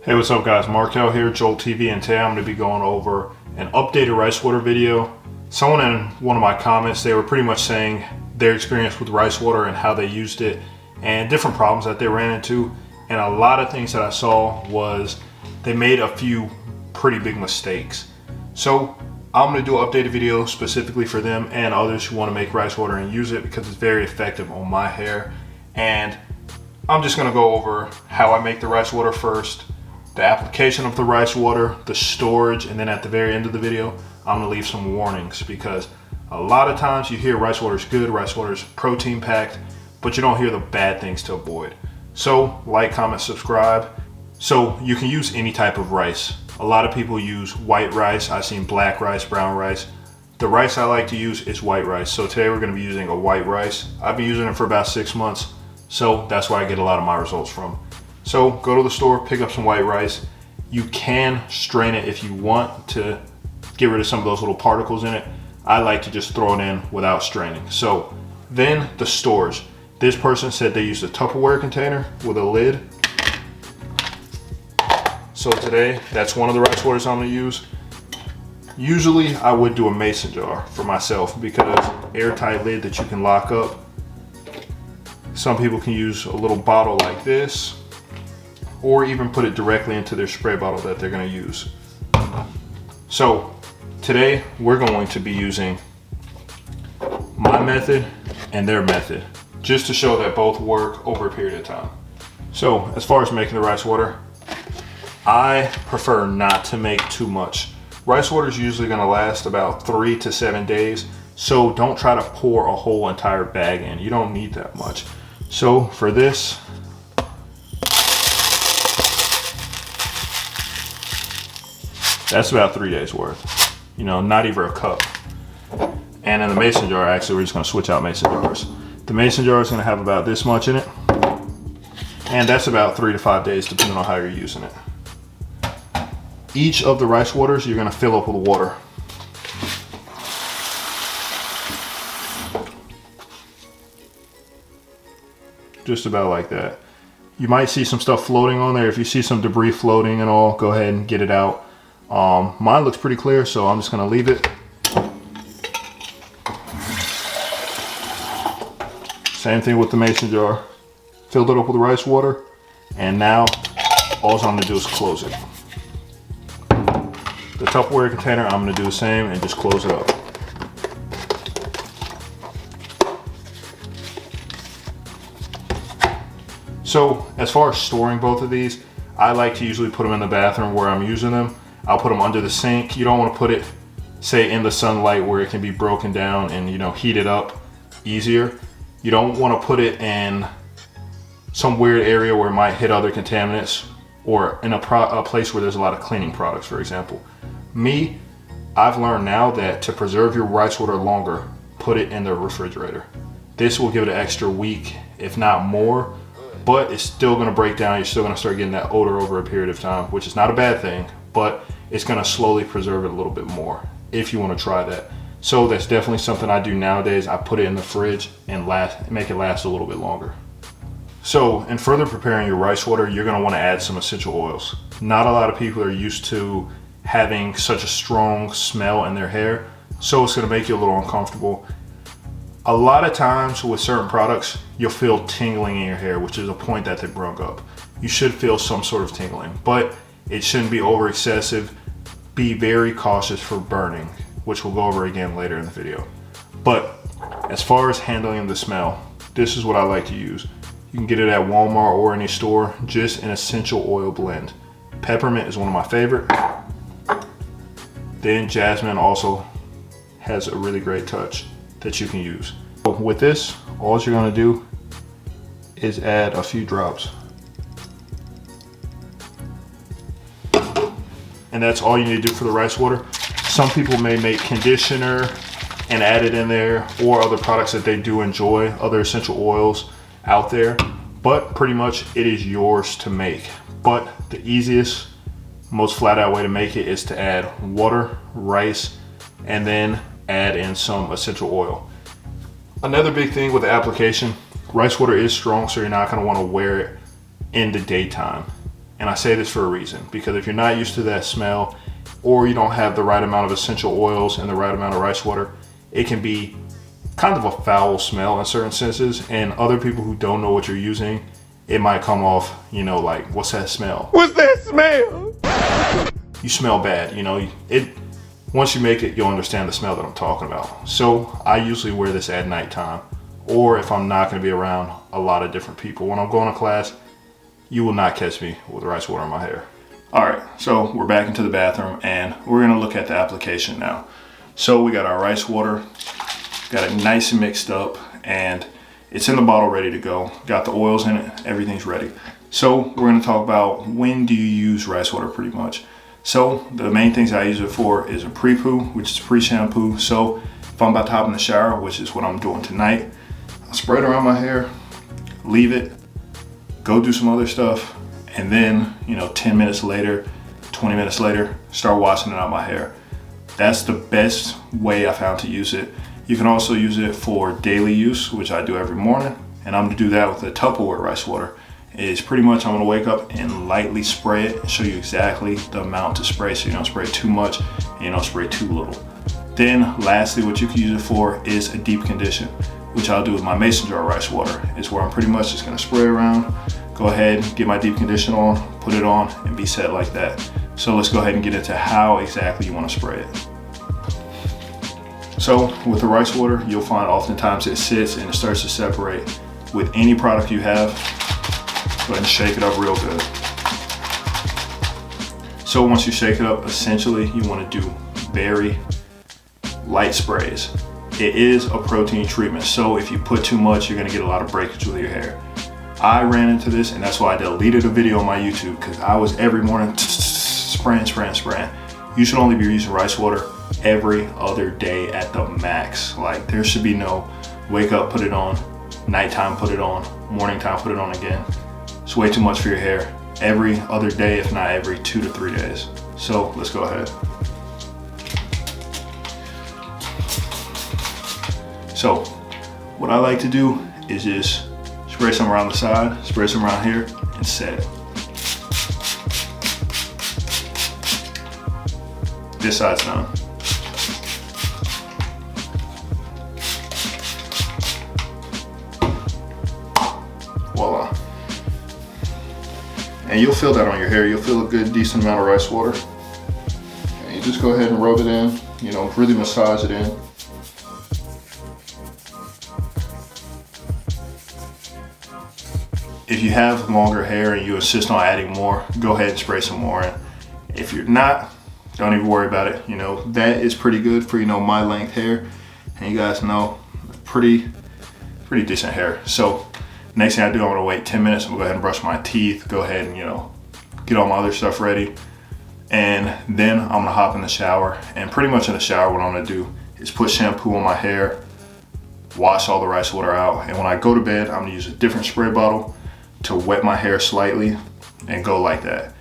Hey, what's up guys? Markel here, Joel TV, and today I'm going to be going over an updated Ricewater video. Someone in one of my comments, they were pretty much saying their experience with Ricewater and how they used it and different problems that they ran into. And a lot of things that I saw was they made a few pretty big mistakes. So I'm going to do an updated video specifically for them and others who want to make Ricewater and use it because it's very effective on my hair. And I'm just going to go over how I make the Ricewater first, the application of the Ricewater, the storage, and then at the very end of the video, I'm gonna leave some warnings because a lot of times you hear Ricewater is good, Ricewater is protein packed, but you don't hear the bad things to avoid. So like, comment, subscribe. So you can use any type of rice. A lot of people use white rice. I've seen black rice, brown rice. The rice I like to use is white rice. So today we're gonna be using a white rice. I've been using it for about 6 months. So that's where I get a lot of my results from. So go to the store, pick up some white rice. You can strain it if you want to get rid of some of those little particles in it. I like to just throw it in without straining. So then the storage. This person said they used a Tupperware container with a lid. So today, that's one of the Ricewaters I'm gonna use. Usually I would do a mason jar for myself because airtight lid that you can lock up. Some people can use a little bottle like this, or even put it directly into their spray bottle that they're going to use. So today we're going to be using my method and their method just to show that both work over a period of time. So as far as making the Ricewater, I prefer not to make too much. Ricewater is usually going to last about 3 to 7 days, so don't try to pour a whole entire bag in. You don't need that much. So for this, that's about 3 days worth, you know, not even a cup. And in the mason jar, actually, we're just gonna switch out mason jars. The mason jar is gonna have about this much in it. And that's about 3 to 5 days, depending on how you're using it. Each of the Ricewaters, you're gonna fill up with water. Just about like that. You might see some stuff floating on there. If you see some debris floating and all, go ahead and get it out. Mine looks pretty clear, so I'm just gonna leave it. Same thing with the mason jar. Filled it up with Ricewater, and now all I'm gonna do is close it. The Tupperware container, I'm gonna do the same and just close it up. So as far as storing both of these, I like to usually put them in the bathroom where I'm using them. I'll put them under the sink. You don't want to put it, say, in the sunlight where it can be broken down and, you know, heated up easier. You don't want to put it in some weird area where it might hit other contaminants, or in a place where there's a lot of cleaning products, for example. Me, I've learned now that to preserve your Ricewater longer, put it in the refrigerator. This will give it an extra week, if not more, but it's still going to break down. You're still going to start getting that odor over a period of time, which is not a bad thing, but it's going to slowly preserve it a little bit more if you want to try that. So that's definitely something I do nowadays. I put it in the fridge and make it last a little bit longer. So in further preparing your Ricewater, you're going to want to add some essential oils. Not a lot of people are used to having such a strong smell in their hair, so it's going to make you a little uncomfortable. A lot of times with certain products, you'll feel tingling in your hair, which is a point that they brought up. You should feel some sort of tingling, but it shouldn't be over excessive. Be very cautious for burning, which we'll go over again later in the video. But as far as handling the smell, this is what I like to use. You can get it at Walmart or any store, just an essential oil blend. Peppermint is one of my favorite. Then jasmine also has a really great touch that you can use. So with this, all you're gonna do is add a few drops. And that's all you need to do for the Ricewater. Some people may make conditioner and add it in there, or other products that they do enjoy, other essential oils out there, but pretty much it is yours to make. But the easiest, most flat out way to make it is to add water, rice, and then add in some essential oil. Another big thing with the application, Ricewater is strong, so you're not going to want to wear it in the daytime. And I say this for a reason, because if you're not used to that smell, or you don't have the right amount of essential oils and the right amount of rice water, it can be kind of a foul smell in certain senses. And other people who don't know what you're using, it might come off, you know, like, what's that smell? What's that smell? You smell bad, you know. Once you make it, you'll understand the smell that I'm talking about. So I usually wear this at nighttime, or if I'm not going to be around a lot of different people. When I'm going to class, you will not catch me with rice water in my hair. All right, so we're back into the bathroom and we're going to look at the application now. So we got our rice water, got it nice and mixed up, and it's in the bottle ready to go. Got the oils in it, everything's ready. So we're going to talk about when do you use rice water pretty much. So the main things I use it for is a pre-poo, which is pre-shampoo. So if I'm about to hop in the shower, which is what I'm doing tonight, I'll spray it around my hair, leave it, go do some other stuff, and then, you know, 10 minutes later, 20 minutes later, start washing it out my hair. That's the best way I found to use it. You can also use it for daily use, which I do every morning, and I'm gonna do that with the Tupperware rice water. Is pretty much I'm gonna wake up and lightly spray it and show you exactly the amount to spray, so you don't spray too much and you don't spray too little. Then lastly, what you can use it for is a deep condition, which I'll do with my mason jar rice water. It's where I'm pretty much just gonna spray around, go ahead, get my deep condition on, put it on, and be set like that. So let's go ahead and get into how exactly you wanna spray it. So with the rice water, you'll find oftentimes it sits and it starts to separate. With any product you have, go ahead and shake it up real good. So once you shake it up, essentially you want to do very light sprays. It is a protein treatment, so if you put too much, you're going to get a lot of breakage with your hair. I ran into this, and that's why I deleted a video on my YouTube, because I was every morning spraying. You should only be using rice water every other day at the max. Like, there should be no wake up, put it on, nighttime, put it on, morning time, put it on again. It's way too much for your hair. Every other day, if not every 2 to 3 days. So let's go ahead. So what I like to do is just spray some around the side, spray some around here, and set it. This side's done. Voila. And you'll feel that on your hair. You'll feel a good, decent amount of rice water. And you just go ahead and rub it in, you know, really massage it in. If you have longer hair and you insist on adding more, go ahead and spray some more in. If you're not, don't even worry about it. You know, that is pretty good for, you know, my length hair. And you guys know, pretty decent hair. So next thing I do, I'm gonna wait 10 minutes. I'm gonna go ahead and brush my teeth, go ahead and, you know, get all my other stuff ready. And then I'm gonna hop in the shower. And pretty much in the shower, what I'm gonna do is put shampoo on my hair, wash all the rice water out. And when I go to bed, I'm gonna use a different spray bottle to wet my hair slightly and go like that.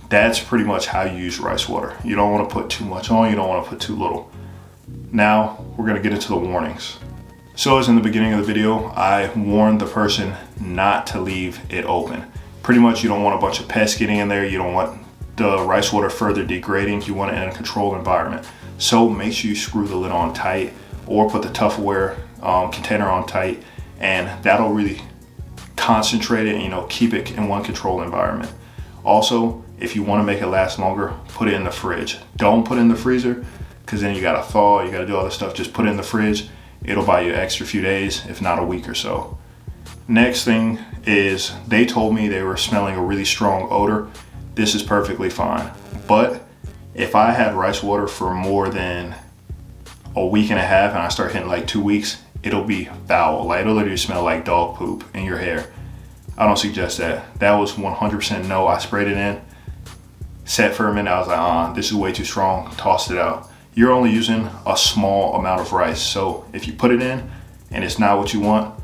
That's pretty much how you use rice water. You don't wanna put too much on, you don't wanna put too little. Now, we're gonna get into the warnings. So as in the beginning of the video, I warned the person not to leave it open. Pretty much you don't want a bunch of pests getting in there, you don't want the rice water further degrading, you want it in a controlled environment. So make sure you screw the lid on tight or put the Tupperware container on tight, and that'll really concentrate it and, you know, keep it in one controlled environment. Also, if you want to make it last longer, put it in the fridge. Don't put it in the freezer, because then you gotta thaw, you gotta do all this stuff. Just put it in the fridge. It'll buy you an extra few days, if not a week or so. Next thing is, they told me they were smelling a really strong odor. This is perfectly fine. But if I had rice water for more than a week and a half and I start hitting like 2 weeks, it'll be foul. Like, it'll literally smell like dog poop in your hair. I don't suggest that. That was 100% no. I sprayed it in, set for a minute. I was like, this is way too strong. Tossed it out. You're only using a small amount of rice. So if you put it in and it's not what you want,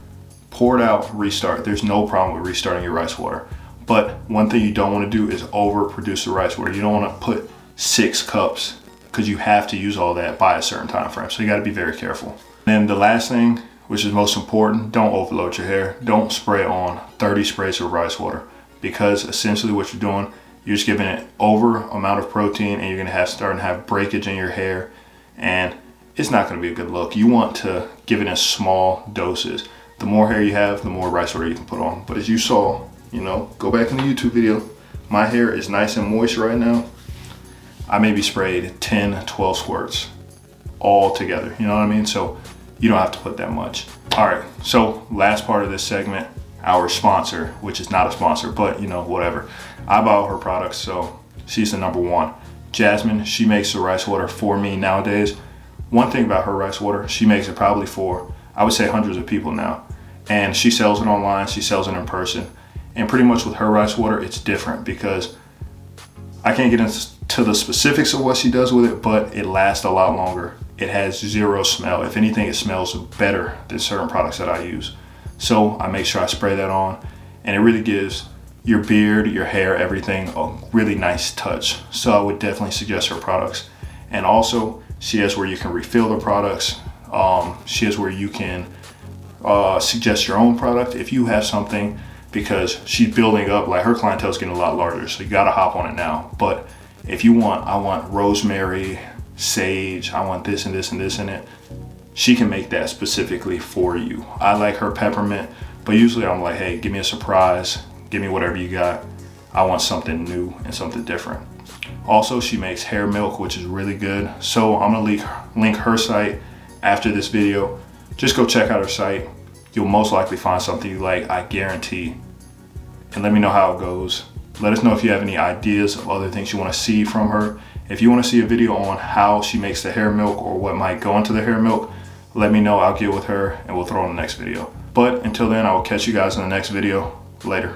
pour it out, restart. There's no problem with restarting your rice water. But one thing you don't want to do is overproduce the rice water. You don't want to put 6 cups, because you have to use all that by a certain time frame. So you got to be very careful. Then the last thing, which is most important, don't overload your hair. Don't spray on 30 sprays of rice water, because essentially what you're doing you're just giving it over amount of protein, and you're gonna starting to have breakage in your hair, and it's not gonna be a good look. You want to give it in small doses. The more hair you have, the more rice water you can put on. But as you saw, you know, go back in the YouTube video, my hair is nice and moist right now. I maybe sprayed 10, 12 squirts all together, you know what I mean? So you don't have to put that much. All right, so last part of this segment, our sponsor, which is not a sponsor, but you know, whatever. I buy all her products, so she's the number one. Jasmine, she makes the rice water for me nowadays. One thing about her rice water, she makes it probably for, I would say, hundreds of people now. And she sells it online, she sells it in person. And pretty much with her rice water, it's different because I can't get into the specifics of what she does with it, but it lasts a lot longer. It has zero smell. If anything, it smells better than certain products that I use. So I make sure I spray that on, and it really gives your beard, your hair, everything a really nice touch. So I would definitely suggest her products. And also, she has where you can refill the products. She has where you can suggest your own product if you have something, because she's building up, like her clientele is getting a lot larger, so you gotta hop on it now. But if you want, I want rosemary, sage, I want this and this and this in it, she can make that specifically for you. I like her peppermint, but usually I'm like, hey, give me a surprise, give me whatever you got. I want something new and something different. Also, she makes hair milk, which is really good. So I'm gonna link her site after this video. Just go check out her site. You'll most likely find something you like, I guarantee. And let me know how it goes. Let us know if you have any ideas of other things you want to see from her. If you want to see a video on how she makes the hair milk or what might go into the hair milk, let me know. I'll get with her and we'll throw in the next video. But until then, I will catch you guys in the next video. Later.